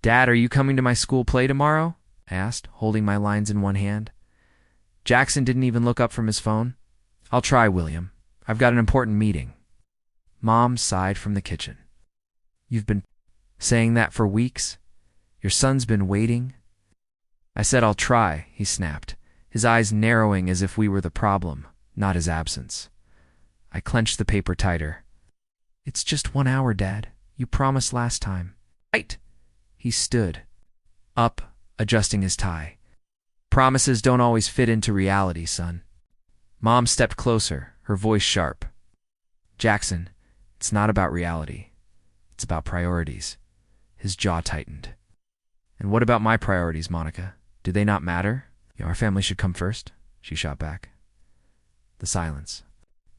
"Dad, are you coming to my school play tomorrow?" I asked, holding my lines in one hand. Jackson didn't even look up from his phone. "I'll try, William. I've got an important meeting." Mom sighed from the kitchen. "You've been saying that for weeks? Your son's been waiting?" I said, "I'll try," he snapped, his eyes narrowing as if we were the problem, not his absence. I clenched the paper tighter. "It's just 1 hour, Dad. You promised last time." "Right!" He stood up, adjusting his tie. "Promises don't always fit into reality, son." Mom stepped closer, her voice sharp. "Jackson, it's not about reality. It's about priorities." His jaw tightened. "And what about my priorities, Monica? Do they not matter? Our family should come first," she shot back. The silence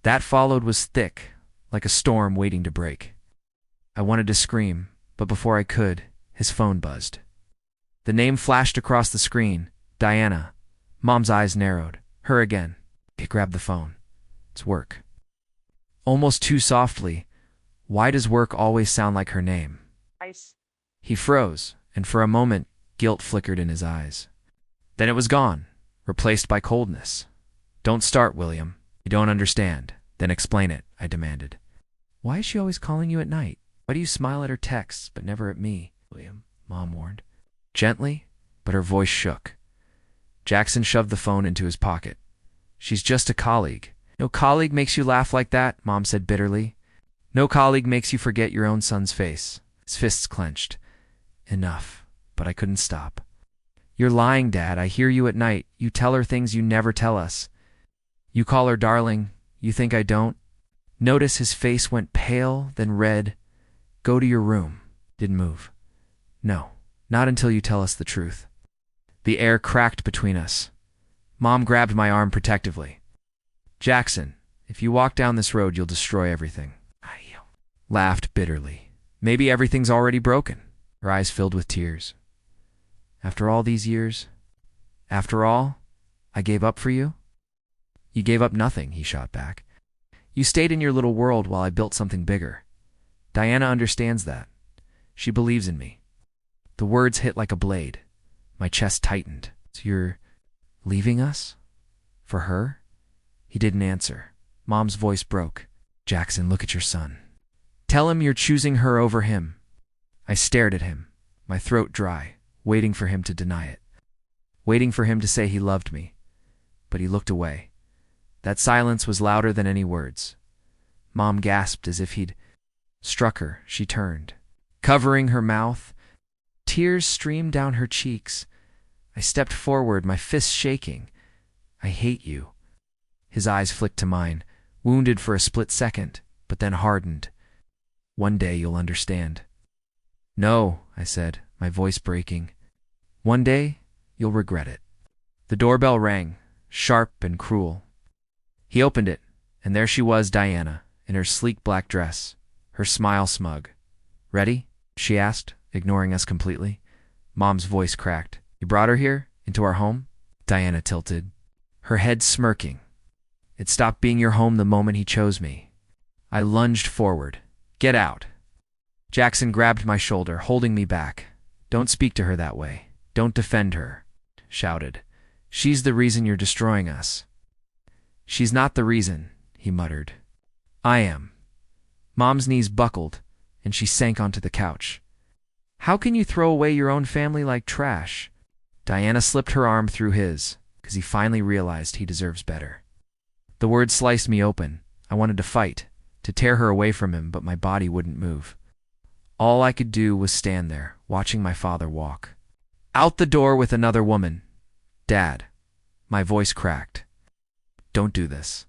that followed was thick, like a storm waiting to break. I wanted to scream, but before I could, his phone buzzed. The name flashed across the screen. Diana. Mom's eyes narrowed. Her again. He grabbed the phone. "It's work." Almost too softly. Why does work always sound like her name? Ice. He froze, and for a moment, guilt flickered in his eyes. Then it was gone, replaced by coldness. "Don't start, William. You don't understand. Then explain it," I demanded. "Why is she always calling you at night? Why do you smile at her texts, but never at me, William?" Mom warned. Gently, but her voice shook. Jackson shoved the phone into his pocket. "She's just a colleague." "No colleague makes you laugh like that," Mom said bitterly. "No colleague makes you forget your own son's face." His fists clenched. Enough, but I couldn't stop. "You're lying, Dad. I hear you at night. You tell her things you never tell us. You call her darling. You think I don't?" Notice his face went pale, then red. "Go to your room." Didn't move. "No, not until you tell us the truth." The air cracked between us. Mom grabbed my arm protectively. "Jackson, if you walk down this road, you'll destroy everything." I laughed bitterly. "Maybe everything's already broken." Her eyes filled with tears. "After all these years? After all, I gave up for you?" "You gave up nothing," he shot back. "You stayed in your little world while I built something bigger. Diana understands that. She believes in me." The words hit like a blade. My chest tightened. "So you're leaving us? For her?" He didn't answer. Mom's voice broke. "Jackson, look at your son. Tell him you're choosing her over him." I stared at him, my throat dry, waiting for him to deny it. Waiting for him to say he loved me. But he looked away. That silence was louder than any words. Mom gasped as if he'd struck her. She turned, covering her mouth. Tears streamed down her cheeks. I stepped forward, my fists shaking. "I hate you." His eyes flicked to mine, wounded for a split second, but then hardened. "One day you'll understand." "No," I said, my voice breaking. "One day you'll regret it." The doorbell rang, sharp and cruel. He opened it, and there she was, Diana, in her sleek black dress, her smile smug. "Ready?" she asked, ignoring us completely. Mom's voice cracked. "You brought her here? Into our home?" Diana tilted, her head smirking. "It stopped being your home the moment he chose me." I lunged forward. "Get out." Jackson grabbed my shoulder, holding me back. "Don't speak to her that way. Don't defend her," shouted. "She's the reason you're destroying us." "She's not the reason," he muttered. "I am." Mom's knees buckled, and she sank onto the couch. "How can you throw away your own family like trash?" Diana slipped her arm through his, because he finally realized he deserves better. The words sliced me open. I wanted to fight, to tear her away from him, but my body wouldn't move. All I could do was stand there, watching my father walk out the door with another woman. "Dad." My voice cracked. "Don't do this."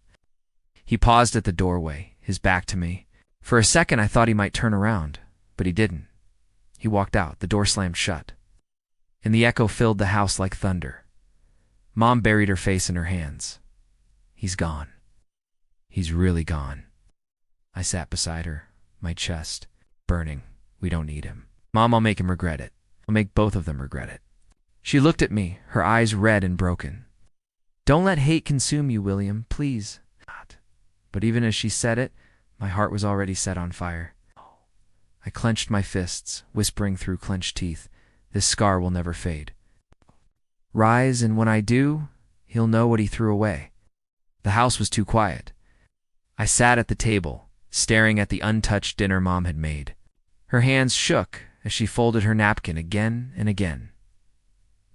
He paused at the doorway, his back to me. For a second I thought he might turn around, but he didn't. He walked out, the door slammed shut, and the echo filled the house like thunder. Mom buried her face in her hands. "He's gone. He's really gone." I sat beside her, my chest burning. "We don't need him. Mom, I'll make him regret it. I'll make both of them regret it." She looked at me, her eyes red and broken. "Don't let hate consume you, William, please." But even as she said it, my heart was already set on fire. I clenched my fists, whispering through clenched teeth, This scar will never fade. Rise, and when I do, he'll know what he threw away. The house was too quiet. I sat at the table, staring at the untouched dinner Mom had made. Her hands shook as she folded her napkin again and again.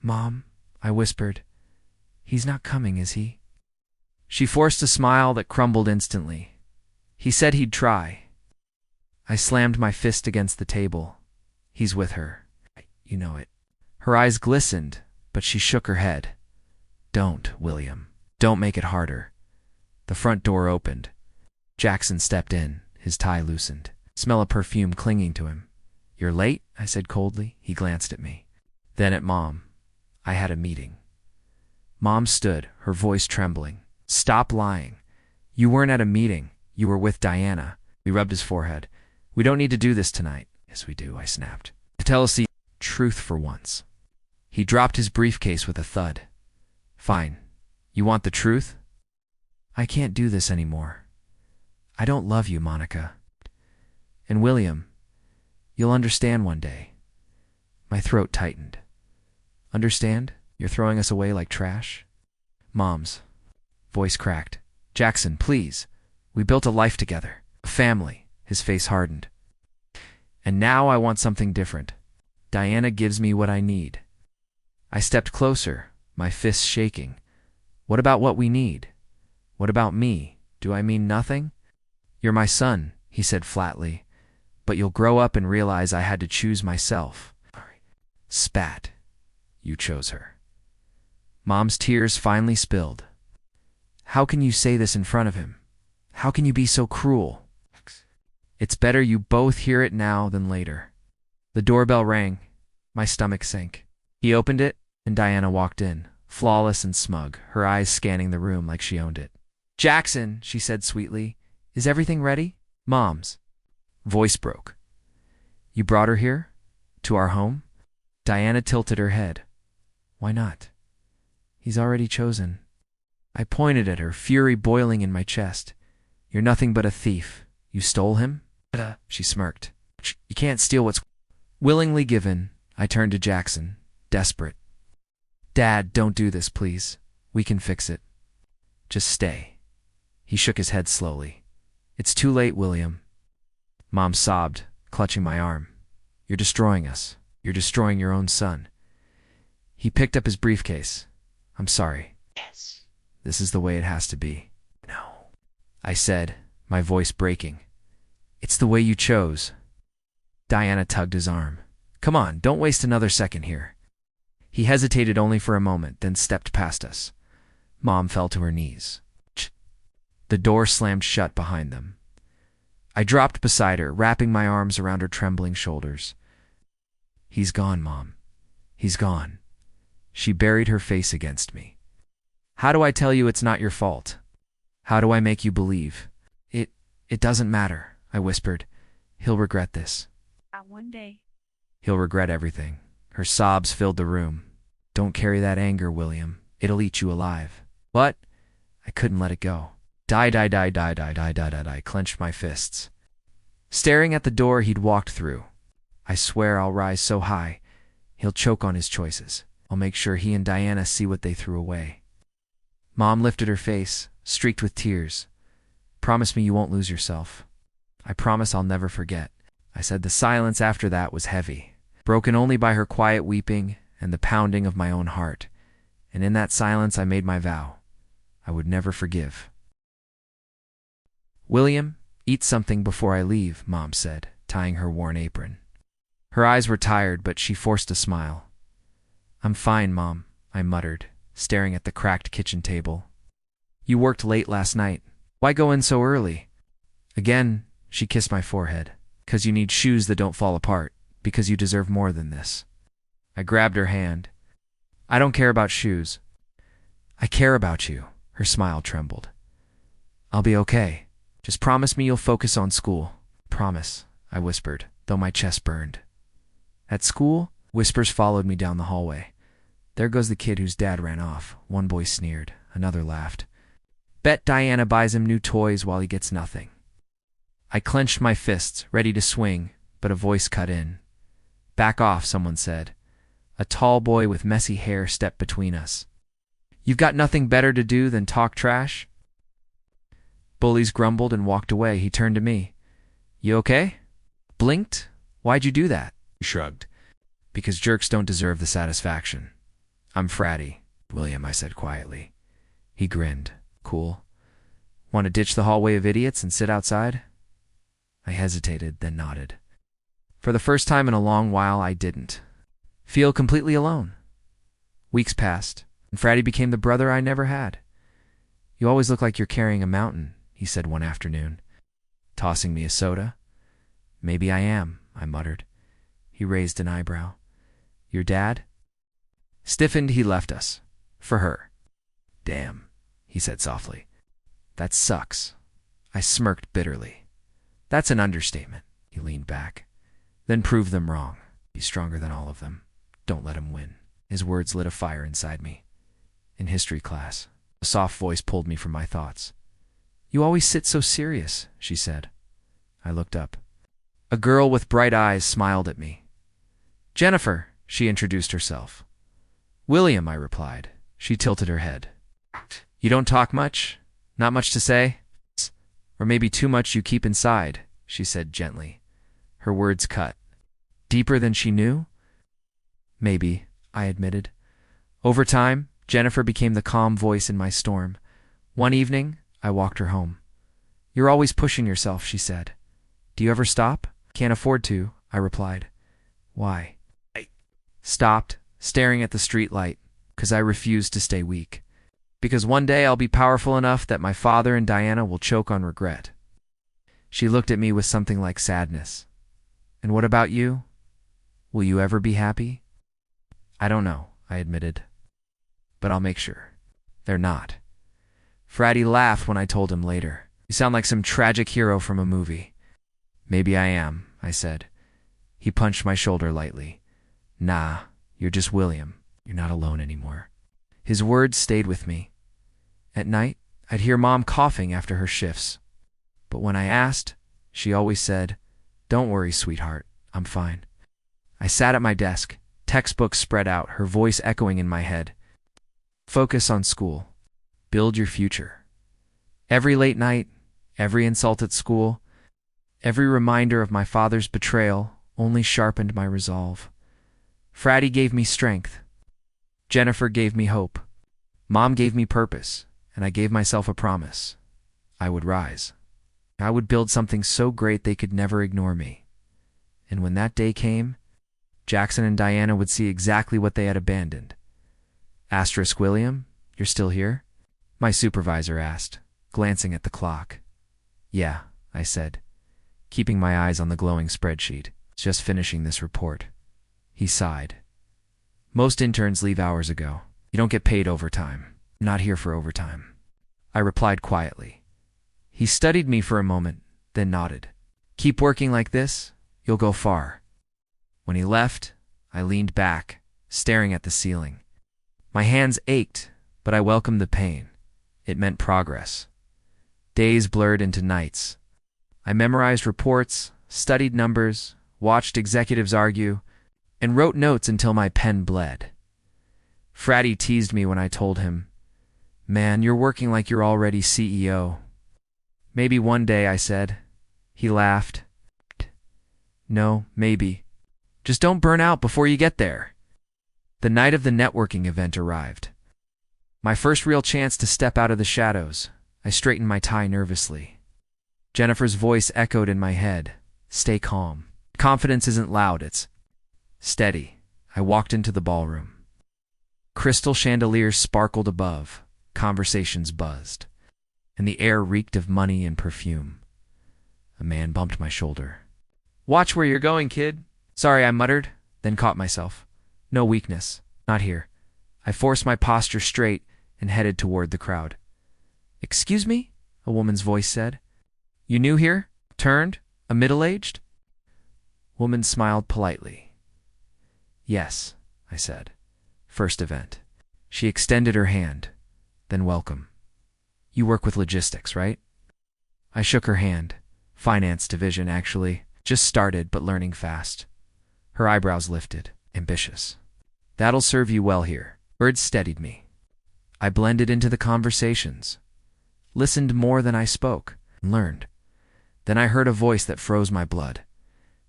"Mom," I whispered, "he's not coming, is he?" She forced a smile that crumbled instantly. "He said he'd try." I slammed my fist against the table. "He's with her. You know it." Her eyes glistened, but she shook her head. "Don't, William. Don't make it harder." The front door opened. Jackson stepped in, his tie loosened. Smell of perfume clinging to him. "You're late?" I said coldly. He glanced at me. Then at Mom. "I had a meeting." Mom stood, her voice trembling. "Stop lying. You weren't at a meeting. You were with Diana." He rubbed his forehead. "We don't need to do this tonight." "Yes, we do," I snapped. "To tell us the truth for once." He dropped his briefcase with a thud. "Fine. You want the truth?" "I can't do this anymore. I don't love you, Monica. And William, you'll understand one day." My throat tightened. "Understand? You're throwing us away like trash?" Mom's voice cracked. "Jackson, please. We built a life together. A family." His face hardened. "And now I want something different. Diana gives me what I need." I stepped closer, my fists shaking. "What about what we need? What about me? Do I mean nothing?" "You're my son," he said flatly, "but you'll grow up and realize I had to choose myself." Spat. "You chose her." Mom's tears finally spilled. "How can you say this in front of him? How can you be so cruel?" "It's better you both hear it now than later." The doorbell rang. My stomach sank. He opened it, and Diana walked in, flawless and smug, her eyes scanning the room like she owned it. "Jackson," she said sweetly, "is everything ready?" Mom's voice broke. "You brought her here? To our home?" Diana tilted her head. "Why not? He's already chosen." I pointed at her, fury boiling in my chest. "You're nothing but a thief. You stole him?" She smirked. "You can't steal what's willingly given." I turned to Jackson, desperate. "Dad, don't do this, please. We can fix it. Just stay." He shook his head slowly. "It's too late, William." Mom sobbed, clutching my arm. "You're destroying us. You're destroying your own son." He picked up his briefcase. "I'm sorry. Yes. This is the way it has to be." "No," I said, my voice breaking. "It's the way you chose." Diana tugged his arm. "Come on, don't waste another second here." He hesitated only for a moment, then stepped past us. Mom fell to her knees. The door slammed shut behind them. I dropped beside her, wrapping my arms around her trembling shoulders. "He's gone, Mom. He's gone." She buried her face against me. "How do I tell you it's not your fault? How do I make you believe?" It doesn't matter," I whispered. "He'll regret this." One day. "He'll regret everything." Her sobs filled the room. "Don't carry that anger, William. It'll eat you alive." "What?" I couldn't let it go. Die, die, die, die, die, die, die, die, die. I clenched my fists. Staring at the door he'd walked through. "I swear I'll rise so high, he'll choke on his choices. I'll make sure he and Diana see what they threw away." Mom lifted her face, streaked with tears. "Promise me you won't lose yourself." "I promise I'll never forget," I said. The silence after that was heavy, broken only by her quiet weeping and the pounding of my own heart. And in that silence I made my vow. I would never forgive. "William, eat something before I leave," Mom said, tying her worn apron. Her eyes were tired, but she forced a smile. "I'm fine, Mom," I muttered, staring at the cracked kitchen table. "You worked late last night. Why go in so early?" Again, she kissed my forehead. "'Cause you need shoes that don't fall apart. Because you deserve more than this." I grabbed her hand. "I don't care about shoes." "I care about you." Her smile trembled. "I'll be okay. Just promise me you'll focus on school." "Promise," I whispered, though my chest burned. At school, whispers followed me down the hallway. "There goes the kid whose dad ran off." One boy sneered. Another laughed. "Bet Diana buys him new toys while he gets nothing." I clenched my fists, ready to swing, but a voice cut in. "Back off," someone said. A tall boy with messy hair stepped between us. "You've got nothing better to do than talk trash?" Bullies grumbled and walked away. He turned to me. "You okay?" Blinked. "Why'd you do that?" He shrugged. "Because jerks don't deserve the satisfaction." "I'm fratty, William," I said quietly. He grinned. "Cool. Want to ditch the hallway of idiots and sit outside?" I hesitated, then nodded. For the first time in a long while, I didn't feel completely alone. Weeks passed, and Fratty became the brother I never had. "You always look like you're carrying a mountain," he said one afternoon, tossing me a soda. "Maybe I am," I muttered. He raised an eyebrow. "Your dad?" Stiffened, he left us. For her. "Damn," he said softly. "That sucks." I smirked bitterly. "That's an understatement." He leaned back. "Then prove them wrong. Be stronger than all of them. Don't let him win." His words lit a fire inside me. In history class, a soft voice pulled me from my thoughts. "You always sit so serious," she said. I looked up. A girl with bright eyes smiled at me. "Jennifer," she introduced herself. "William," I replied. She tilted her head. "You don't talk much? Not much to say? Or maybe too much you keep inside," she said gently. Her words cut. Deeper than she knew? Maybe, I admitted. Over time, Jennifer became the calm voice in my storm. One evening, I walked her home. "You're always pushing yourself," she said. "Do you ever stop?" "Can't afford to," I replied. "Why?" I stopped, staring at the street light, because I refused to stay weak. "Because one day I'll be powerful enough that my father and Diana will choke on regret." She looked at me with something like sadness. "And what about you? Will you ever be happy?" "I don't know," I admitted. "But I'll make sure they're not." Fratty laughed when I told him later. "You sound like some tragic hero from a movie." "Maybe I am," I said. He punched my shoulder lightly. "Nah, you're just William. You're not alone anymore." His words stayed with me. At night, I'd hear Mom coughing after her shifts. But when I asked, she always said, "Don't worry, sweetheart, I'm fine." I sat at my desk, textbooks spread out, her voice echoing in my head. "Focus on school. Build your future." Every late night, every insult at school, every reminder of my father's betrayal only sharpened my resolve. Fratty gave me strength. Jennifer gave me hope. Mom gave me purpose, and I gave myself a promise. I would rise. I would build something so great they could never ignore me. And when that day came, Jackson and Diana would see exactly what they had abandoned. "Asterisk William, you're still here?" my supervisor asked, glancing at the clock. "Yeah," I said, keeping my eyes on the glowing spreadsheet. "Just finishing this report." He sighed. "Most interns leave hours ago. You don't get paid overtime. I'm not here for overtime." I replied quietly. He studied me for a moment, then nodded. "Keep working like this, you'll go far." When he left, I leaned back, staring at the ceiling. My hands ached, but I welcomed the pain. It meant progress. Days blurred into nights. I memorized reports, studied numbers, watched executives argue, and wrote notes until my pen bled. Fratty teased me when I told him, "Man, you're working like you're already CEO." "Maybe one day," I said. He laughed. "No, maybe. Just don't burn out before you get there." The night of the networking event arrived. My first real chance to step out of the shadows. I straightened my tie nervously. Jennifer's voice echoed in my head. "Stay calm. Confidence isn't loud, it's steady." I walked into the ballroom. Crystal chandeliers sparkled above, conversations buzzed, and the air reeked of money and perfume. A man bumped my shoulder. "Watch where you're going, kid." "Sorry," I muttered, then caught myself. No weakness. Not here. I forced my posture straight and headed toward the crowd. "Excuse me?" a woman's voice said. "You new here? Turned? A middle-aged?" Woman smiled politely. "Yes," I said. "First event." She extended her hand, then welcome. "You work with logistics, right?" I shook her hand. "Finance division, actually. Just started, but learning fast." Her eyebrows lifted. "Ambitious." That'll serve you well here. Words steadied me. I blended into the conversations, listened more than I spoke, and learned. Then I heard a voice that froze my blood.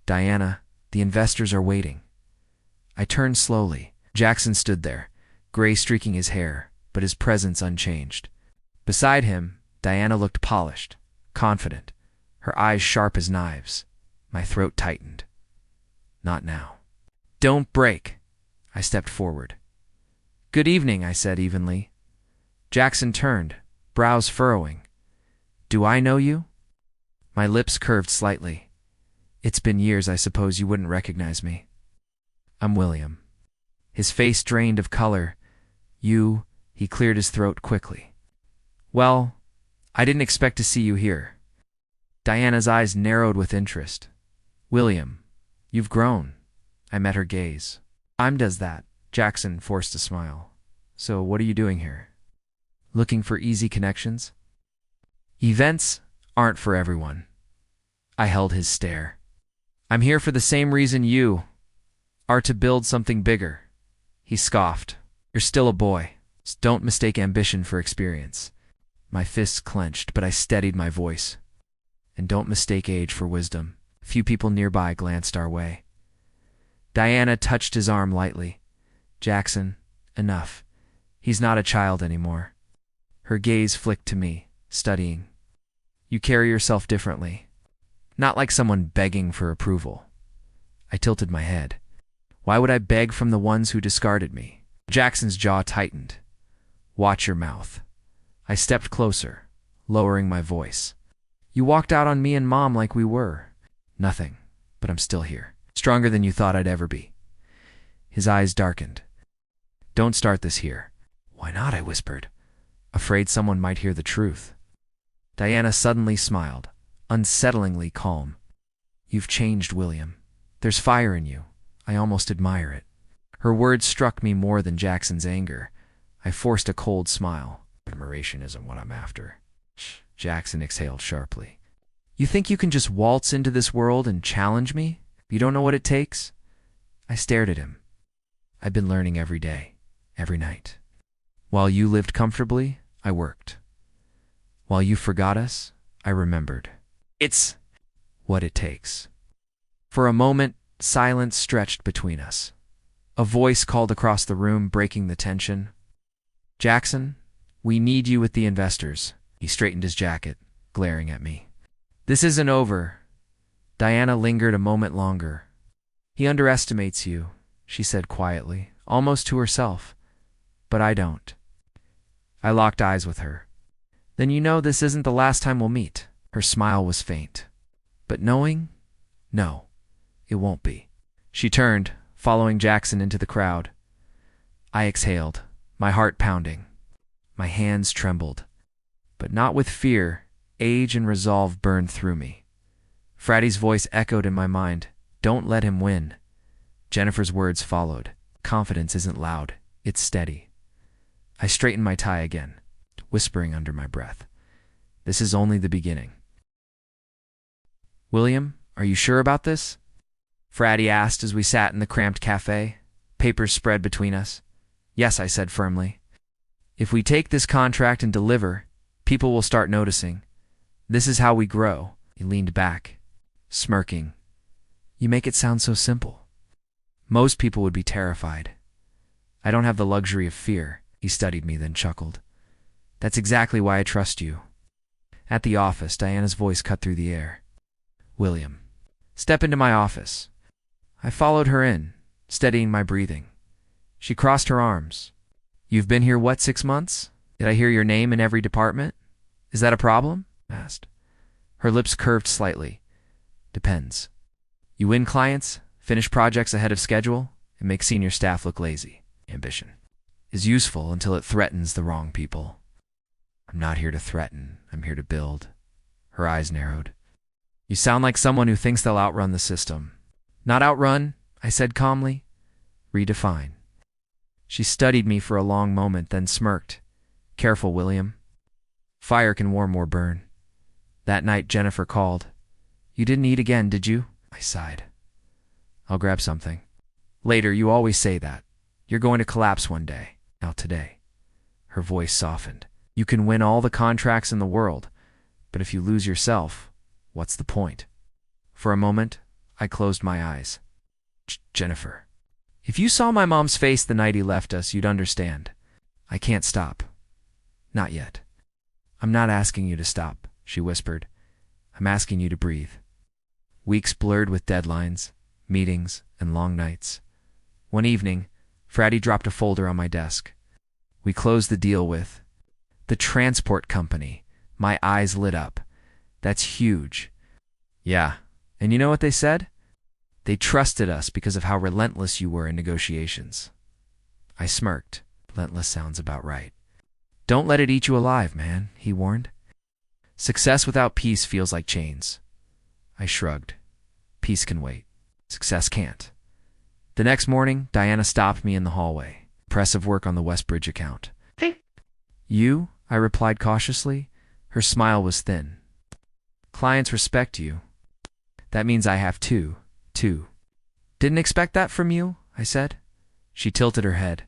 Diana, the investors are waiting. I turned slowly. Jackson stood there, gray streaking his hair, but his presence unchanged. Beside him, Diana looked polished, confident, her eyes sharp as knives. My throat tightened. Not now. Don't break. I stepped forward. Good evening, I said evenly. Jackson turned, brows furrowing. Do I know you? My lips curved slightly. It's been years, I suppose you wouldn't recognize me. I'm William. His face drained of color. You, he cleared his throat quickly. Well, I didn't expect to see you here. Diana's eyes narrowed with interest. William, you've grown. I met her gaze. Time does that. Jackson forced a smile. So what are you doing here? Looking for easy connections? Events aren't for everyone. I held his stare. I'm here for the same reason you are, to build something bigger. He scoffed. You're still a boy. Don't mistake ambition for experience. My fists clenched, but I steadied my voice. And don't mistake age for wisdom. A few people nearby glanced our way. Diana touched his arm lightly. Jackson, enough. He's not a child anymore. Her gaze flicked to me, studying. You carry yourself differently. Not like someone begging for approval. I tilted my head. Why would I beg from the ones who discarded me? Jackson's jaw tightened. Watch your mouth. I stepped closer, lowering my voice. You walked out on me and Mom like we were. Nothing, but I'm still here. Stronger than you thought I'd ever be. His eyes darkened. Don't start this here. Why not? I whispered, afraid someone might hear the truth. Diana suddenly smiled, unsettlingly calm. You've changed, William. There's fire in you. I almost admire it. Her words struck me more than Jackson's anger. I forced a cold smile. Admiration isn't what I'm after. Jackson exhaled sharply. You think you can just waltz into this world and challenge me? You don't know what it takes? I stared at him. I've been learning every day, every night. While you lived comfortably, I worked. While you forgot us, I remembered. It's what it takes. For a moment, silence stretched between us. A voice called across the room, breaking the tension. Jackson, we need you with the investors. He straightened his jacket, glaring at me. This isn't over. Diana lingered a moment longer. He underestimates you, she said quietly, almost to herself. But I don't. I locked eyes with her. Then you know this isn't the last time we'll meet. Her smile was faint. But knowing? No, it won't be. She turned, following Jackson into the crowd. I exhaled, my heart pounding. My hands trembled. But not with fear. Age and resolve burned through me. Fratty's voice echoed in my mind. Don't let him win. Jennifer's words followed. Confidence isn't loud. It's steady. I straightened my tie again, whispering under my breath. This is only the beginning. William, are you sure about this? Fratty asked as we sat in the cramped cafe, papers spread between us. Yes, I said firmly. If we take this contract and deliver, people will start noticing. This is how we grow. He leaned back, smirking. You make it sound so simple. Most people would be terrified. I don't have the luxury of fear. He studied me, then chuckled. That's exactly why I trust you. At the office, Diana's voice cut through the air. William, step into my office. I followed her in, steadying my breathing. She crossed her arms. You've been here, what, 6 months? Did I hear your name in every department? Is that a problem? I asked. Her lips curved slightly. Depends. You win clients, finish projects ahead of schedule, and make senior staff look lazy. Ambition is useful until it threatens the wrong people. I'm not here to threaten. I'm here to build. Her eyes narrowed. You sound like someone who thinks they'll outrun the system. Not outrun, I said calmly. Redefine. She studied me for a long moment, then smirked. Careful, William. Fire can warm or burn. That night, Jennifer called. You didn't eat again, did you? I sighed. I'll grab something. Later, you always say that. You're going to collapse one day. Now today. Her voice softened. You can win all the contracts in the world, but if you lose yourself, what's the point? For a moment, I closed my eyes. Jennifer. If you saw my mom's face the night he left us, you'd understand. I can't stop. Not yet. I'm not asking you to stop, she whispered. I'm asking you to breathe. Weeks blurred with deadlines, meetings, and long nights. One evening, Fratty dropped a folder on my desk. We closed the deal with the transport company. My eyes lit up. That's huge. Yeah, and you know what they said? They trusted us because of how relentless you were in negotiations. I smirked. Relentless sounds about right. Don't let it eat you alive, man, he warned. Success without peace feels like chains. I shrugged. Peace can wait. Success can't. The next morning, Diana stopped me in the hallway. Impressive work on the Westbridge account. You? I replied cautiously. Her smile was thin. Clients respect you. That means I have too. Didn't expect that from you, I said. She tilted her head.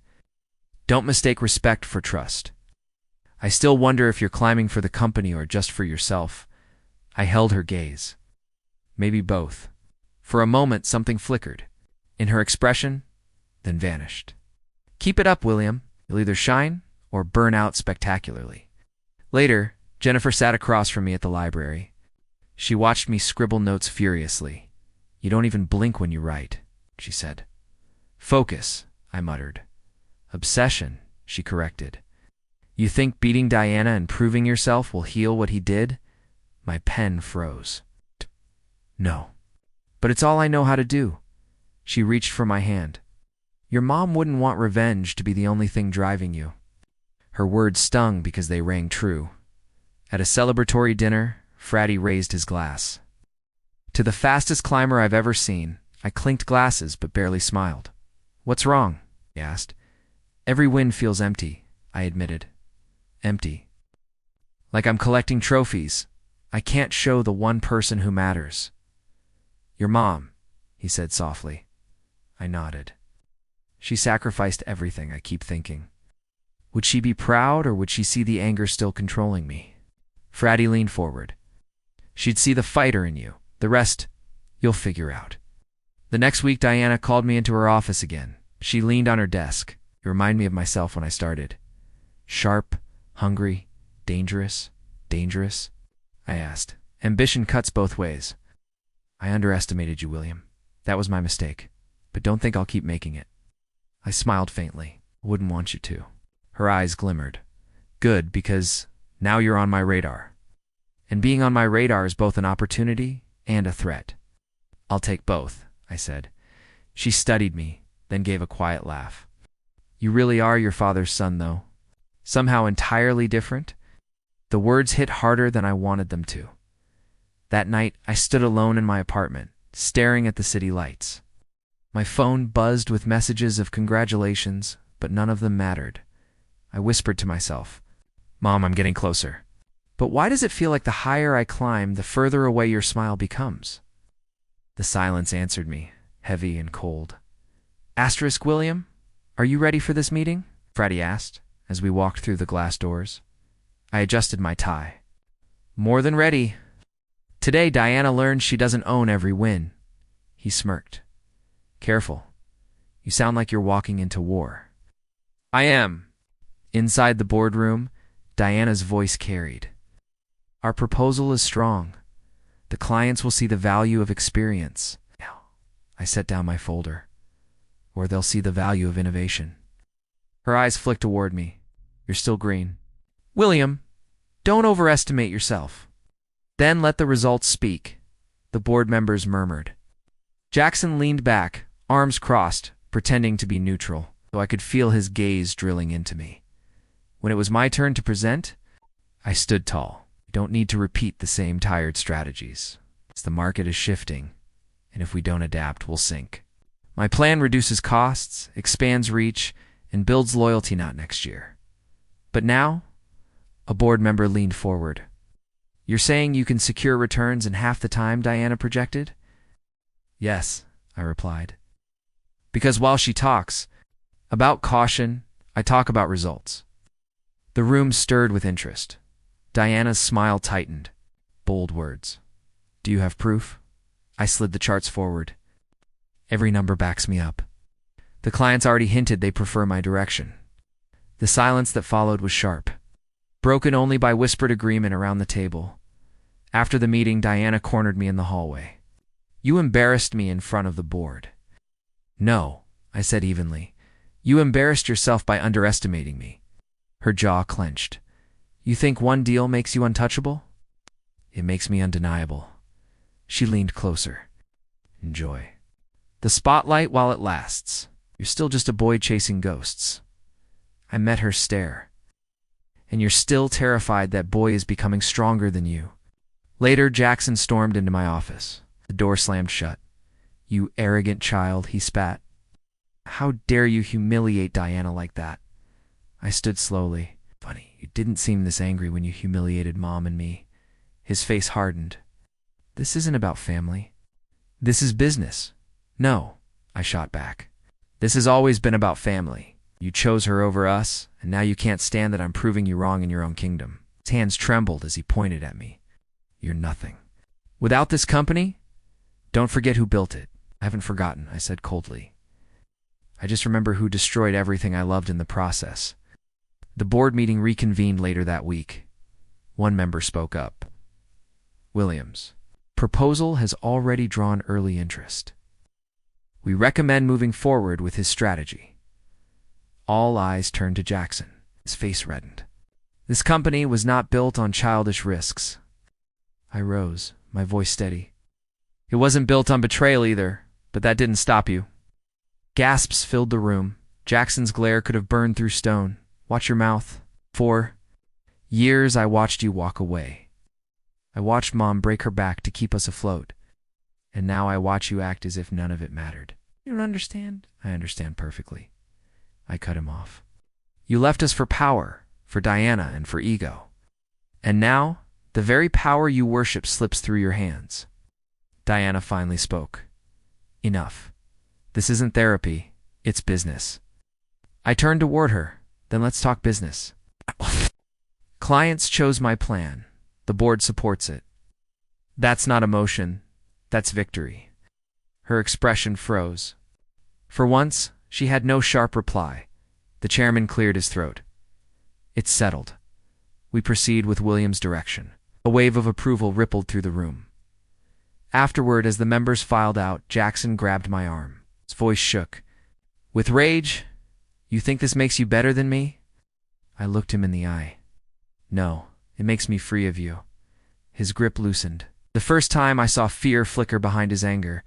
Don't mistake respect for trust. I still wonder if you're climbing for the company or just for yourself. I held her gaze. Maybe both. For a moment, something flickered in her expression, then vanished. Keep it up, William. You'll either shine or burn out spectacularly. Later, Jennifer sat across from me at the library. She watched me scribble notes furiously. You don't even blink when you write, she said. Focus, I muttered. Obsession, she corrected. You think beating Diana and proving yourself will heal what he did? My pen froze. No. But it's all I know how to do. She reached for my hand. Your mom wouldn't want revenge to be the only thing driving you. Her words stung because they rang true. At a celebratory dinner, Fratty raised his glass. To the fastest climber I've ever seen, I clinked glasses but barely smiled. What's wrong? He asked. Every win feels empty, I admitted. Empty. Like I'm collecting trophies. I can't show the one person who matters. Your mom, he said softly. I nodded. She sacrificed everything, I keep thinking. Would she be proud or would she see the anger still controlling me? Fratty leaned forward. She'd see the fighter in you. The rest, you'll figure out. The next week, Diana called me into her office again. She leaned on her desk. It reminded me of myself when I started. Sharp, hungry, dangerous. I asked. Ambition cuts both ways. I underestimated you, William. That was my mistake. But don't think I'll keep making it. I smiled faintly. Wouldn't want you to. Her eyes glimmered. Good, because now you're on my radar. And being on my radar is both an opportunity and a threat. I'll take both, I said. She studied me, then gave a quiet laugh. You really are your father's son, though. Somehow entirely different. The words hit harder than I wanted them to. That night, I stood alone in my apartment, staring at the city lights. My phone buzzed with messages of congratulations, but none of them mattered. I whispered to myself, Mom, I'm getting closer. But why does it feel like the higher I climb, the further away your smile becomes? The silence answered me, heavy and cold. Asterisk, William, are you ready for this meeting? Fratty asked, as we walked through the glass doors. I adjusted my tie. More than ready. Today, Diana learned she doesn't own every win. He smirked. Careful. You sound like you're walking into war. I am. Inside the boardroom, Diana's voice carried. Our proposal is strong. The clients will see the value of experience. Now, I set down my folder. Or they'll see the value of innovation. Her eyes flicked toward me. You're still green. William, don't overestimate yourself. Then let the results speak, the board members murmured. Jackson leaned back, arms crossed, pretending to be neutral, though I could feel his gaze drilling into me. When it was my turn to present, I stood tall. We don't need to repeat the same tired strategies. The market is shifting, and if we don't adapt, we'll sink. My plan reduces costs, expands reach, and builds loyalty not next year. But now, a board member leaned forward. You're saying you can secure returns in half the time Diana projected? Yes, I replied. Because while she talks, About caution, I talk about results. The room stirred with interest. Diana's smile tightened. Bold words. Do you have proof? I slid the charts forward. Every number backs me up. The clients already hinted they prefer my direction. The silence that followed was sharp, broken only by whispered agreement around the table. After the meeting, Diana cornered me in the hallway. You embarrassed me in front of the board. No, I said evenly. You embarrassed yourself by underestimating me. Her jaw clenched. You think one deal makes you untouchable? It makes me undeniable. She leaned closer. Enjoy the spotlight while it lasts. You're still just a boy chasing ghosts. I met her stare. And you're still terrified that boy is becoming stronger than you. Later, Jackson stormed into my office. The door slammed shut. You arrogant child, he spat. How dare you humiliate Diana like that? I stood slowly. Funny, you didn't seem this angry when you humiliated Mom and me. His face hardened. This isn't about family. This is business. No, I shot back. This has always been about family. You chose her over us, and now you can't stand that I'm proving you wrong in your own kingdom. His hands trembled as he pointed at me. You're nothing. Without this company, don't forget who built it. I haven't forgotten, I said coldly. I just remember who destroyed everything I loved in the process. The board meeting reconvened later that week. One member spoke up. Williams. Proposal has already drawn early interest. We recommend moving forward with his strategy. All eyes turned to Jackson. His face reddened. This company was not built on childish risks. I rose, my voice steady. It wasn't built on betrayal either, but that didn't stop you. Gasps filled the room. Jackson's glare could have burned through stone. Watch your mouth. For years I watched you walk away. I watched Mom break her back to keep us afloat. And now I watch you act as if none of it mattered. You don't understand? I understand perfectly. I cut him off. You left us for power, for Diana, and for ego. And now, the very power you worship slips through your hands. Diana finally spoke. Enough. This isn't therapy, it's business. I turned toward her. Then let's talk business. Clients chose my plan. The board supports it. That's not emotion. That's victory. Her expression froze. For once, she had no sharp reply. The chairman cleared his throat. It's settled. We proceed with William's direction. A wave of approval rippled through the room. Afterward, as the members filed out, Jackson grabbed my arm. His voice shook. With rage, you think this makes you better than me? I looked him in the eye. No, it makes me free of you. His grip loosened. The first time I saw fear flicker behind his anger.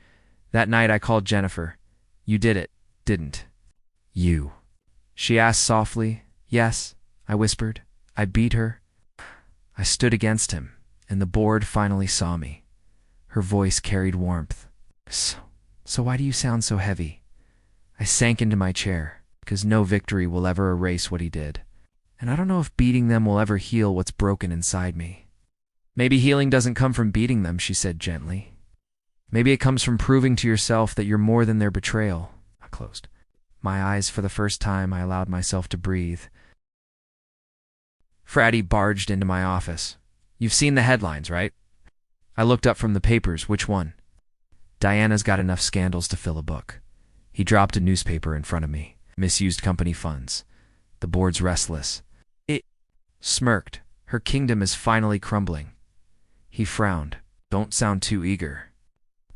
That night I called Jennifer. You did it, didn't you? She asked softly. Yes, I whispered. I beat her. I stood against him, and the board finally saw me. Her voice carried warmth. So why do you sound so heavy? I sank into my chair, because no victory will ever erase what he did. And I don't know if beating them will ever heal what's broken inside me. Maybe healing doesn't come from beating them, she said gently. Maybe it comes from proving to yourself that you're more than their betrayal. I closed my eyes for the first time. I allowed myself to breathe. Fratty barged into my office. You've seen the headlines, right? I looked up from the papers. Which one? Diana's got enough scandals to fill a book. He dropped a newspaper in front of me. Misused company funds. The board's restless. It smirked. Her kingdom is finally crumbling. He frowned. Don't sound too eager.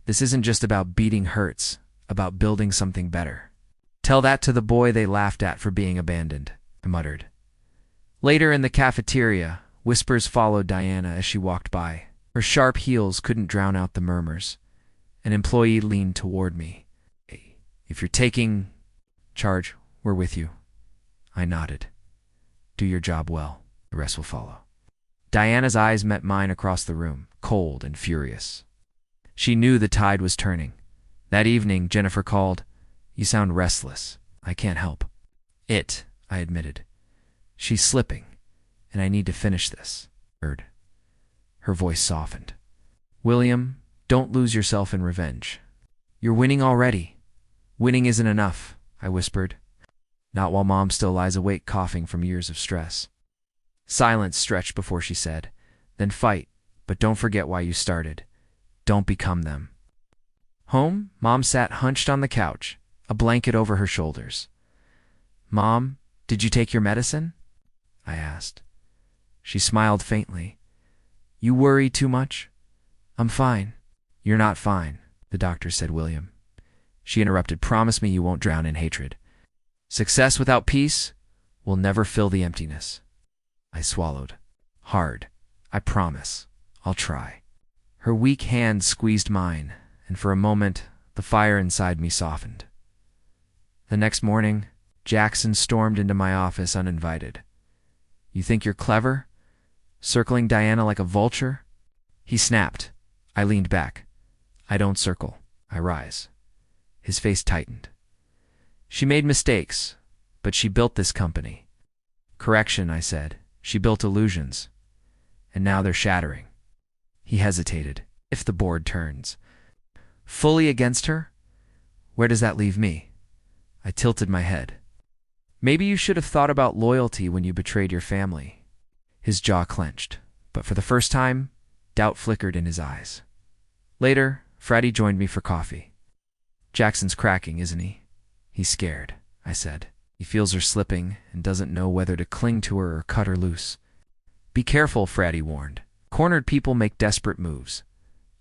This isn't just about beating Hertz, about building something better. Tell that to the boy they laughed at for being abandoned, I muttered. Later in the cafeteria, whispers followed Diana as she walked by. Her sharp heels couldn't drown out the murmurs. An employee leaned toward me. Hey, if you're taking charge, we're with you. I nodded. Do your job well. The rest will follow. Diana's eyes met mine across the room, cold and furious. She knew the tide was turning. That evening, Jennifer called. You sound restless. I can't help. I admitted. She's slipping, and I need to finish this. Her voice softened. William, don't lose yourself in revenge. You're winning already. Winning isn't enough, I whispered. Not while Mom still lies awake coughing from years of stress. Silence stretched before she said, "Then fight, but don't forget why you started. Don't become them." Home, Mom sat hunched on the couch, a blanket over her shoulders. "Mom, did you take your medicine?" I asked. She smiled faintly. "You worry too much?" "I'm fine." "You're not fine," the doctor said, William. She interrupted, "Promise me you won't drown in hatred. Success without peace will never fill the emptiness." I swallowed. Hard. "I promise. I'll try." Her weak hand squeezed mine, and for a moment, the fire inside me softened. The next morning, Jackson stormed into my office uninvited. "You think you're clever? Circling Diana like a vulture?" He snapped. I leaned back. "I don't circle. I rise." His face tightened. "She made mistakes, but she built this company." "Correction," I said. "She built illusions. And now they're shattering." He hesitated. "If the board turns fully against her, where does that leave me?" I tilted my head. "Maybe you should have thought about loyalty when you betrayed your family." His jaw clenched, but for the first time, doubt flickered in his eyes. Later, Freddie joined me for coffee. "Jackson's cracking, isn't he?" "He's scared," I said. "He feels her slipping and doesn't know whether to cling to her or cut her loose." "Be careful," Freddie warned. "Cornered people make desperate moves.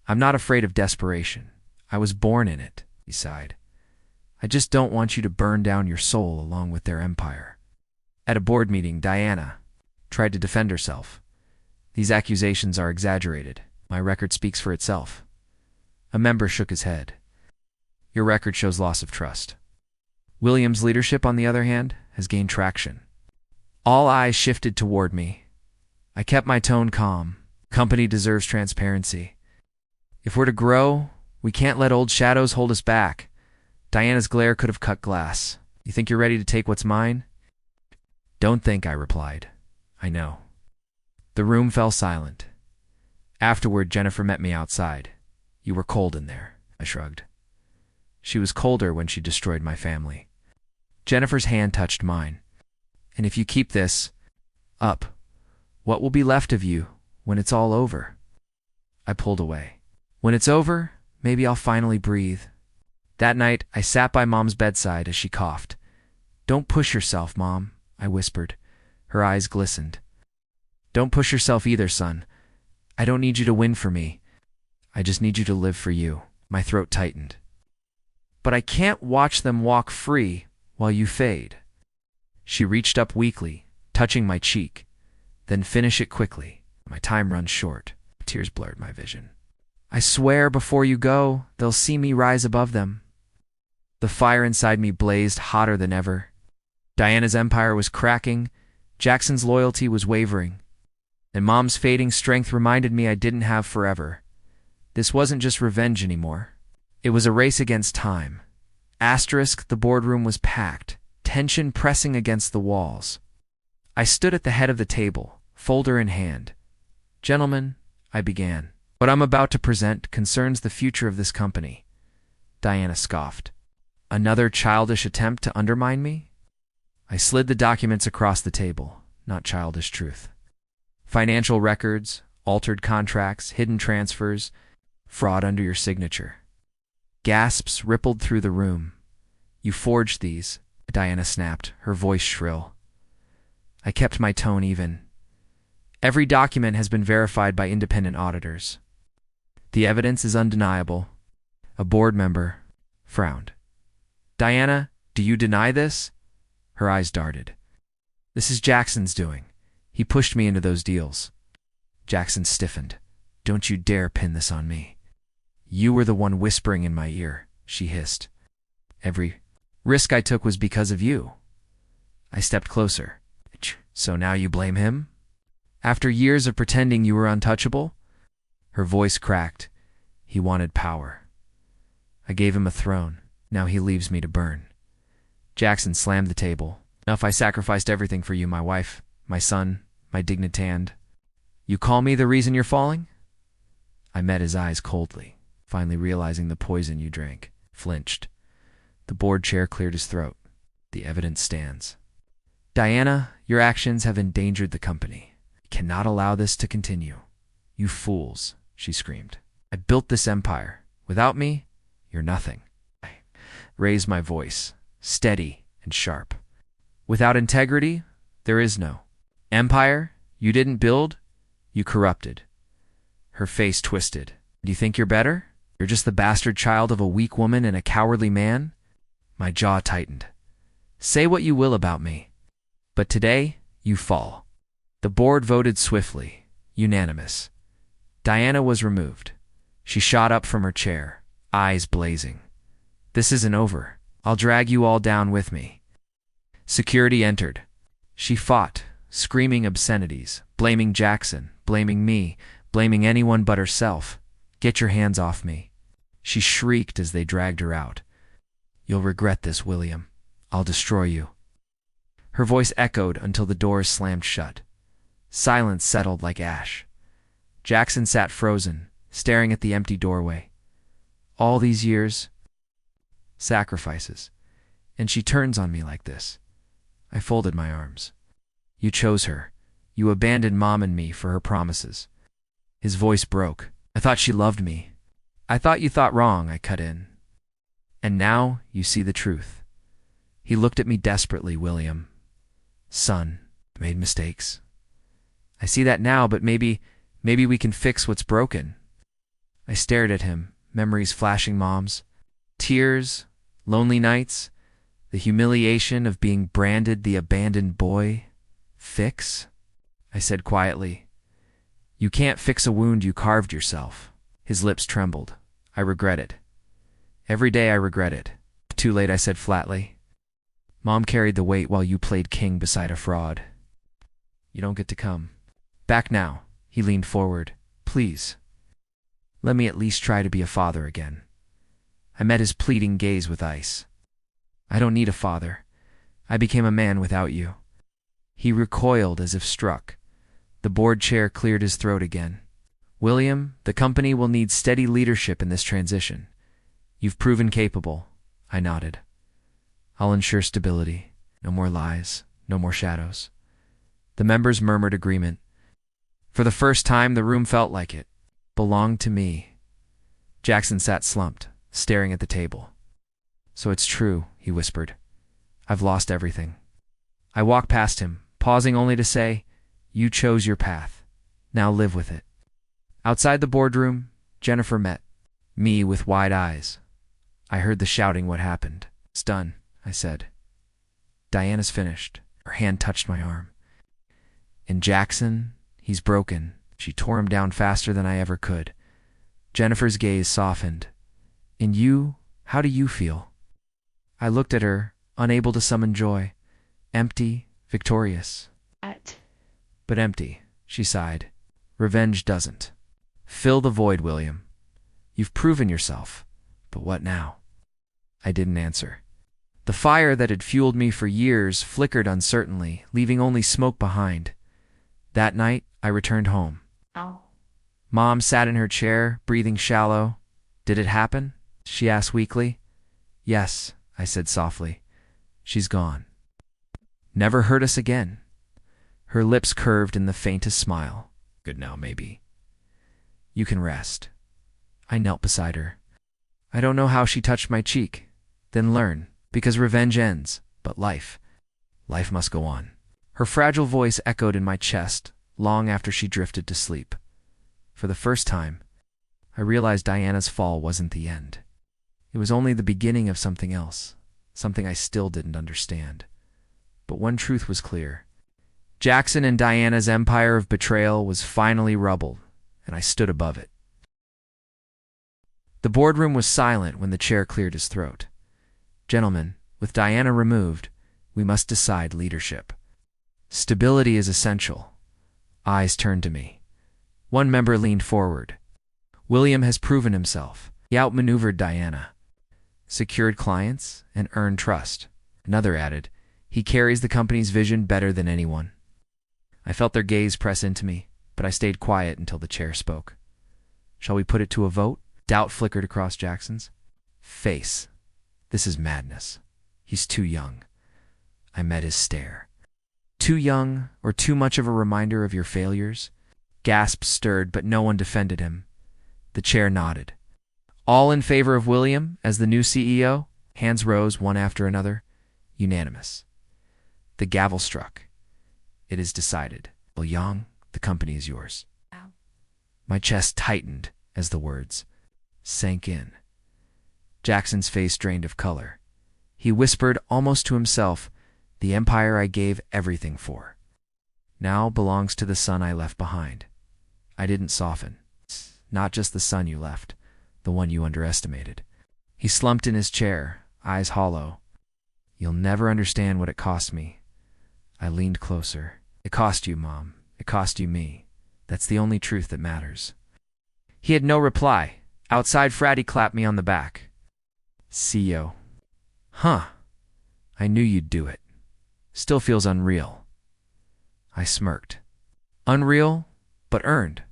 I'm not afraid of desperation. I was born in it," he sighed. "I just don't want you to burn down your soul along with their empire." At a board meeting, Diana tried to defend herself. "These accusations are exaggerated. My record speaks for itself." A member shook his head. "Your record shows loss of trust." William's leadership, on the other hand, has gained traction. All eyes shifted toward me. I kept my tone calm. Company deserves transparency. If we're to grow, we can't let old shadows hold us back. Diana's glare could have cut glass. "You think you're ready to take what's mine?" "Don't think," I replied. "I know." The room fell silent. Afterward, Jennifer met me outside. "You were cold in there," I shrugged. "She was colder when she destroyed my family." Jennifer's hand touched mine. "And if you keep this up, what will be left of you when it's all over?" I pulled away. "When it's over, maybe I'll finally breathe." That night, I sat by Mom's bedside as she coughed. "Don't push yourself, Mom," I whispered. Her eyes glistened. "Don't push yourself either, son. I don't need you to win for me. I just need you to live for you." My throat tightened. "But I can't watch them walk free while you fade." She reached up weakly, touching my cheek. "Then finish it quickly. My time runs short." Tears blurred my vision. "I swear before you go, they'll see me rise above them." The fire inside me blazed hotter than ever. Diana's empire was cracking, Jackson's loyalty was wavering, and Mom's fading strength reminded me I didn't have forever. This wasn't just revenge anymore. It was a race against time. Asterisk, the boardroom was packed, tension pressing against the walls. I stood at the head of the table, folder in hand. "Gentlemen," I began, "what I'm about to present concerns the future of this company." Diana scoffed. "Another childish attempt to undermine me?" I slid the documents across the table. Not childish truth. Financial records, altered contracts, hidden transfers, fraud under your signature. Gasps rippled through the room. "You forged these," Diana snapped, her voice shrill. I kept my tone even. "Every document has been verified by independent auditors. The evidence is undeniable." A board member frowned. "Diana, do you deny this?" Her eyes darted. "This is Jackson's doing. He pushed me into those deals." Jackson stiffened. "Don't you dare pin this on me." "You were the one whispering in my ear," she hissed. "Every risk I took was because of you." I stepped closer. "So now you blame him? After years of pretending you were untouchable?" Her voice cracked. "He wanted power. I gave him a throne. Now he leaves me to burn." Jackson slammed the table. "Enough, I sacrificed everything for you, my wife, my son, my dignitand. You call me the reason you're falling?" I met his eyes coldly, finally realizing the poison you drank. Flinched. The board chair cleared his throat. The evidence stands. Diana, your actions have endangered the company. I cannot allow this to continue. You fools, she screamed. I built this empire. Without me, you're nothing. I raised my voice, steady and sharp. Without integrity, there is no empire. You didn't build, you corrupted. Her face twisted. Do you think you're better? You're just the bastard child of a weak woman and a cowardly man? My jaw tightened. Say what you will about me, but today you fall. The board voted swiftly, unanimous. Diana was removed. She shot up from her chair, eyes blazing. This isn't over. I'll drag you all down with me. Security entered. She fought, screaming obscenities, blaming Jackson, blaming me, blaming anyone but herself. Get your hands off me. She shrieked as they dragged her out. You'll regret this, William. I'll destroy you. Her voice echoed until the doors slammed shut. Silence settled like ash. Jackson sat frozen, staring at the empty doorway. All these years, sacrifices, and she turns on me like this. I folded my arms. You chose her. You abandoned Mom and me for her promises. His voice broke. I thought she loved me. I thought you thought wrong, I cut in. And now you see the truth. He looked at me desperately, William. Son, I made mistakes. I see that now, but maybe we can fix what's broken. I stared at him, memories flashing, Mom's tears, lonely nights, the humiliation of being branded the abandoned boy. Fix? I said quietly. You can't fix a wound you carved yourself. His lips trembled. I regret it. Every day I regret it. Too late, I said flatly. Mom carried the weight while you played king beside a fraud. You don't get to come back now. He leaned forward. Please. Let me at least try to be a father again. I met his pleading gaze with ice. I don't need a father. I became a man without you. He recoiled as if struck. The board chair cleared his throat again. William, the company will need steady leadership in this transition. You've proven capable. I nodded. I'll ensure stability. No more lies. No more shadows. The members murmured agreement. For the first time, the room felt like it belonged to me. Jackson sat slumped, staring at the table. So it's true, he whispered. I've lost everything. I walked past him, pausing only to say, You chose your path. Now live with it. Outside the boardroom, Jennifer met me with wide eyes. I heard the shouting. What happened? It's done, I said. Diana's finished. Her hand touched my arm. And Jackson, he's broken. She tore him down faster than I ever could. Jennifer's gaze softened. And you, how do you feel? I looked at her, unable to summon joy. Empty, victorious. But empty, she sighed. Revenge doesn't. Fill the void, William. You've proven yourself. But what now? I didn't answer. The fire that had fueled me for years flickered uncertainly, leaving only smoke behind. That night, I returned home. Mom sat in her chair, breathing shallow. Did it happen? She asked weakly. Yes, I said softly. She's gone. Never hurt us again. Her lips curved in the faintest smile. Good now, maybe. You can rest. I knelt beside her. I don't know how she touched my cheek. Then learn, because revenge ends, but life must go on. Her fragile voice echoed in my chest long after she drifted to sleep. For the first time, I realized Diana's fall wasn't the end. It was only the beginning of something else, something I still didn't understand. But one truth was clear. Jackson and Diana's empire of betrayal was finally rubble, and I stood above it. The boardroom was silent when the chair cleared his throat. Gentlemen, with Diana removed, we must decide leadership. Stability is essential. Eyes turned to me. One member leaned forward. William has proven himself. He outmaneuvered Diana, secured clients, and earned trust. Another added, he carries the company's vision better than anyone. I felt their gaze press into me, but I stayed quiet until the chair spoke. Shall we put it to a vote? Doubt flickered across Jackson's face. This is madness. He's too young. I met his stare. Too young or too much of a reminder of your failures? Gasps stirred, but no one defended him. The chair nodded. All in favor of William as the new CEO? Hands rose one after another. Unanimous. The gavel struck. It is decided. Well, Yang, the company is yours. Ow. My chest tightened as the words sank in. Jackson's face drained of color. He whispered almost to himself, the empire I gave everything for now belongs to the son I left behind. I didn't soften. Not just the son you left, the one you underestimated. He slumped in his chair, eyes hollow. You'll never understand what it cost me. I leaned closer. It cost you, Mom. It cost you me. That's the only truth that matters. He had no reply. Outside, Fratty clapped me on the back. CEO. Huh. I knew you'd do it. Still feels unreal. I smirked. Unreal, but earned.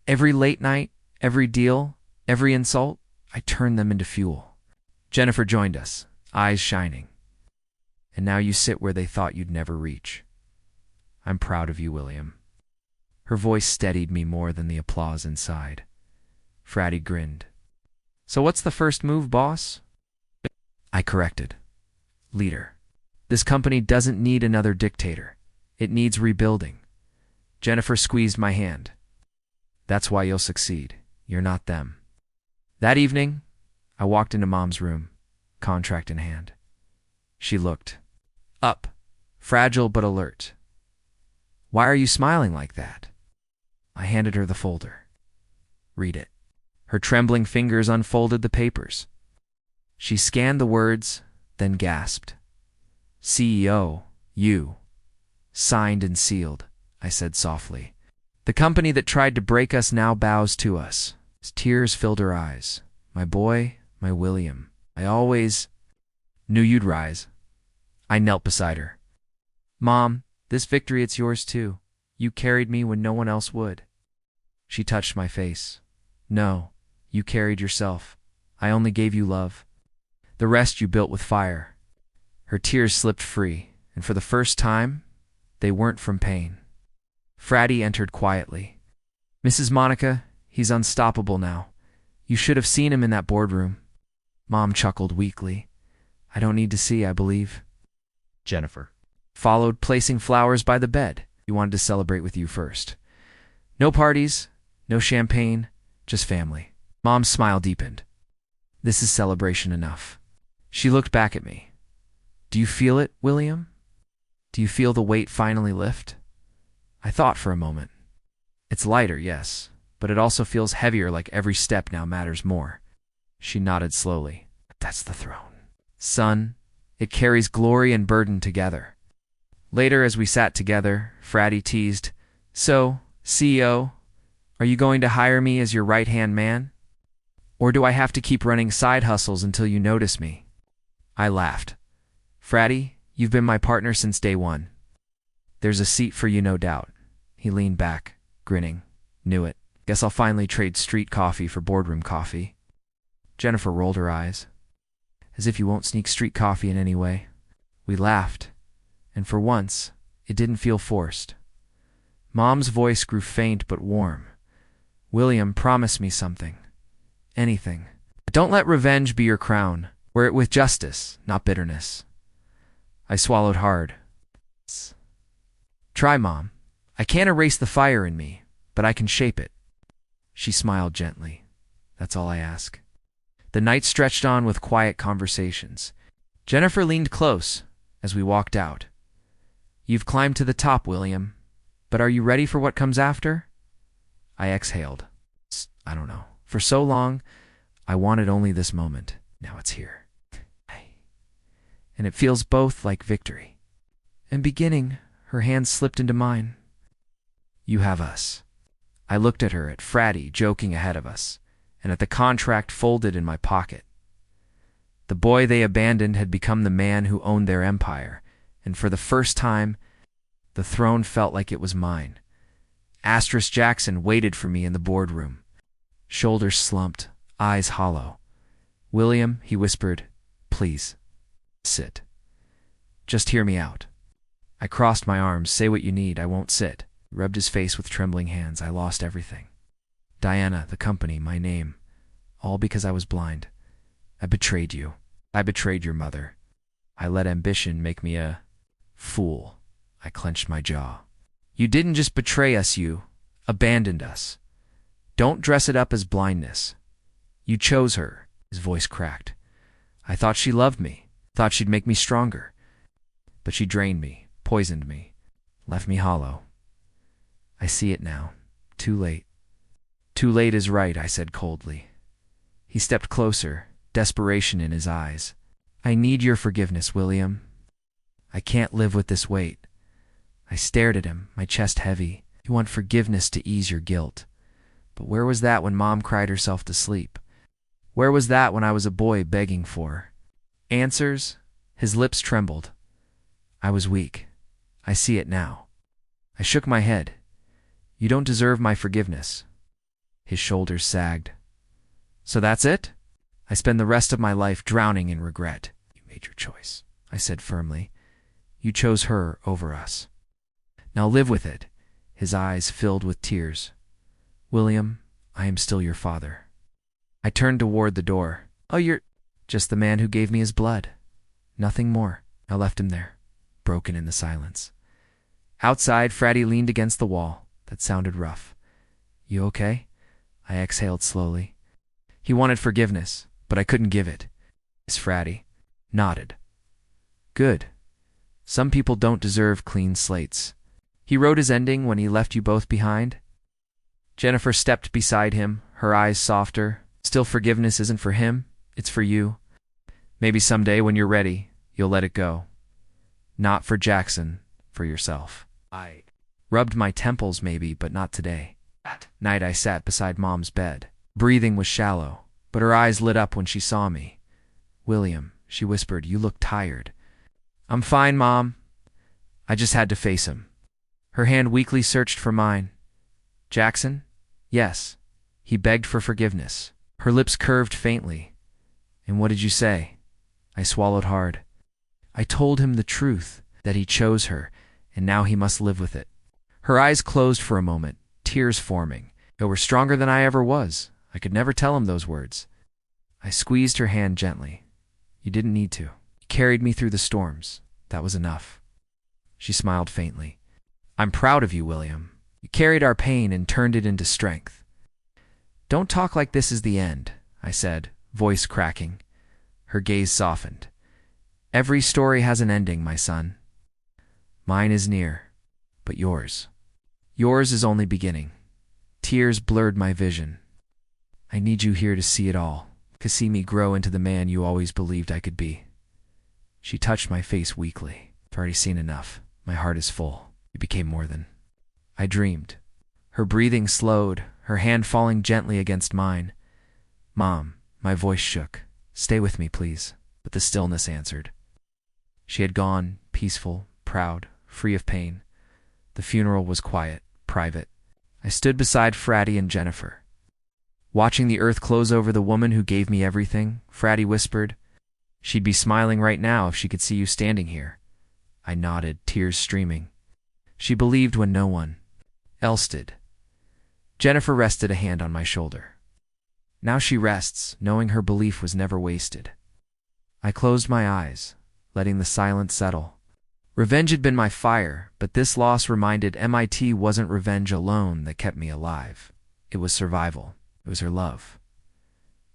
Every late night, every deal, every insult, I turned them into fuel. Jennifer joined us, eyes shining. And now you sit where they thought you'd never reach. I'm proud of you, William. Her voice steadied me more than the applause inside. Fratty grinned. So what's the first move, boss? I corrected. Leader. This company doesn't need another dictator. It needs rebuilding. Jennifer squeezed my hand. That's why you'll succeed. You're not them. That evening, I walked into Mom's room, contract in hand. She looked up, fragile but alert. Why are you smiling like that? I handed her the folder. Read it. Her trembling fingers unfolded the papers. She scanned the words, then gasped. CEO, you. Signed and sealed, I said softly. The company that tried to break us now bows to us. Tears filled her eyes. My boy, my William. I always knew you'd rise. I knelt beside her. Mom, this victory, it's yours too. You carried me when no one else would. She touched my face. No, you carried yourself. I only gave you love. The rest you built with fire. Her tears slipped free, and for the first time, they weren't from pain. Fratty entered quietly. Mrs. Monica, he's unstoppable now. You should have seen him in that boardroom. Mom chuckled weakly. I don't need to see, I believe. Jennifer Followed, placing flowers by the bed. He wanted to celebrate with you first. No parties, no champagne, just family. Mom's smile deepened. This is celebration enough. She looked back at me. Do you feel it, William? Do you feel the weight finally lift? I thought for a moment. It's lighter, yes, but it also feels heavier, like every step now matters more. She nodded slowly. That's the throne. Son, it carries glory and burden together. Later, as we sat together, Fratty teased, So, CEO, are you going to hire me as your right-hand man? Or do I have to keep running side hustles until you notice me? I laughed. Fratty, you've been my partner since day one. There's a seat for you, no doubt. He leaned back, grinning. Knew it. Guess I'll finally trade street coffee for boardroom coffee. Jennifer rolled her eyes. As if you won't sneak street coffee in any way. We laughed, and for once, it didn't feel forced. Mom's voice grew faint but warm. William, promise me something. Anything. Don't let revenge be your crown. Wear it with justice, not bitterness. I swallowed hard. Try, Mom. I can't erase the fire in me, but I can shape it. She smiled gently. That's all I ask. The night stretched on with quiet conversations. Jennifer leaned close as we walked out. You've climbed to the top, William, but are you ready for what comes after? I exhaled. I don't know. For so long, I wanted only this moment. Now it's here. And it feels both like victory. And beginning, her hand slipped into mine. You have us. I looked at her, at Fratty joking ahead of us, and at the contract folded in my pocket. The boy they abandoned had become the man who owned their empire, and for the first time, the throne felt like it was mine. Asterisk Jackson waited for me in the boardroom. Shoulders slumped, eyes hollow. William, he whispered, please, sit. Just hear me out. I crossed my arms. Say what you need. I won't sit. Rubbed his face with trembling hands. I lost everything. Diana, the company, my name. All because I was blind. I betrayed you. I betrayed your mother. I let ambition make me a fool. I clenched my jaw. You didn't just betray us, you abandoned us. Don't dress it up as blindness. You chose her. His voice cracked. I thought she loved me, thought she'd make me stronger. But she drained me, poisoned me, left me hollow. I see it now. Too late. Too late is right, I said coldly. He stepped closer, desperation in his eyes. I need your forgiveness, William. I can't live with this weight. I stared at him, my chest heavy. You want forgiveness to ease your guilt. But where was that when Mom cried herself to sleep? Where was that when I was a boy begging for answers? His lips trembled. I was weak. I see it now. I shook my head. You don't deserve my forgiveness. His shoulders sagged. So that's it? I spend the rest of my life drowning in regret. You made your choice, I said firmly. You chose her over us. Now live with it. His eyes filled with tears. William, I am still your father. I turned toward the door. Oh, you're just the man who gave me his blood. Nothing more. I left him there, broken in the silence. Outside, Fratty leaned against the wall. That sounded rough. You okay? I exhaled slowly. He wanted forgiveness, but I couldn't give it. Miss Fratty nodded. Good. Some people don't deserve clean slates. He wrote his ending when he left you both behind. Jennifer stepped beside him, her eyes softer. Still, forgiveness isn't for him, it's for you. Maybe someday when you're ready, you'll let it go. Not for Jackson, for yourself. I rubbed my temples maybe, but not today. That night I sat beside Mom's bed. Breathing was shallow, but her eyes lit up when she saw me. William, she whispered, you look tired. I'm fine, Mom. I just had to face him. Her hand weakly searched for mine. Jackson? Yes. He begged for forgiveness. Her lips curved faintly. And what did you say? I swallowed hard. I told him the truth, that he chose her, and now he must live with it. Her eyes closed for a moment, tears forming. They were stronger than I ever was. I could never tell him those words. I squeezed her hand gently. You didn't need to. You carried me through the storms. That was enough. She smiled faintly. I'm proud of you, William. You carried our pain and turned it into strength. Don't talk like this is the end, I said, voice cracking. Her gaze softened. Every story has an ending, my son. Mine is near, but yours. Yours is only beginning. Tears blurred my vision. I need you here to see it all, to see me grow into the man you always believed I could be. She touched my face weakly. I've already seen enough. My heart is full. You became more than I dreamed. Her breathing slowed, her hand falling gently against mine. Mom, my voice shook. Stay with me, please. But the stillness answered. She had gone, peaceful, proud, free of pain. The funeral was quiet, private. I stood beside Fratty and Jennifer. Watching the earth close over the woman who gave me everything, Fratty whispered, She'd be smiling right now if she could see you standing here. I nodded, tears streaming. She believed when no one else did. Jennifer rested a hand on my shoulder. Now she rests, knowing her belief was never wasted. I closed my eyes, letting the silence settle. Revenge had been my fire, but this loss reminded MIT wasn't revenge alone that kept me alive. It was survival. It was her love.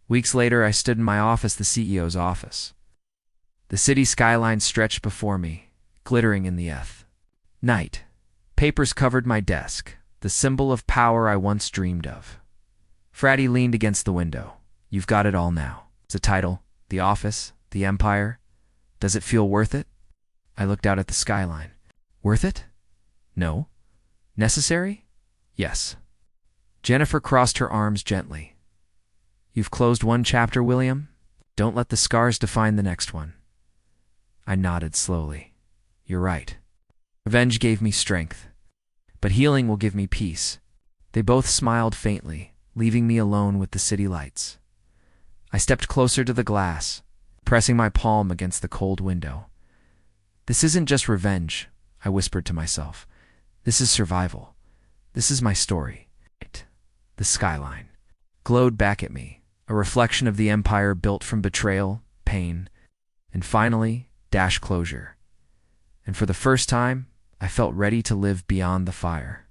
Weeks later, I stood in my office, the CEO's office. The city skyline stretched before me, glittering in the night. Papers covered my desk, the symbol of power I once dreamed of. Fratty leaned against the window. You've got it all now. It's a title, the office, the empire. Does it feel worth it? I looked out at the skyline. Worth it? No. Necessary? Yes. Jennifer crossed her arms gently. You've closed one chapter, William. Don't let the scars define the next one. I nodded slowly. You're right. Revenge gave me strength, but healing will give me peace. They both smiled faintly, leaving me alone with the city lights. I stepped closer to the glass, pressing my palm against the cold window. This isn't just revenge, I whispered to myself. This is survival. This is my story. The skyline glowed back at me, a reflection of the empire built from betrayal, pain, and finally, closure. And for the first time, I felt ready to live beyond the fire.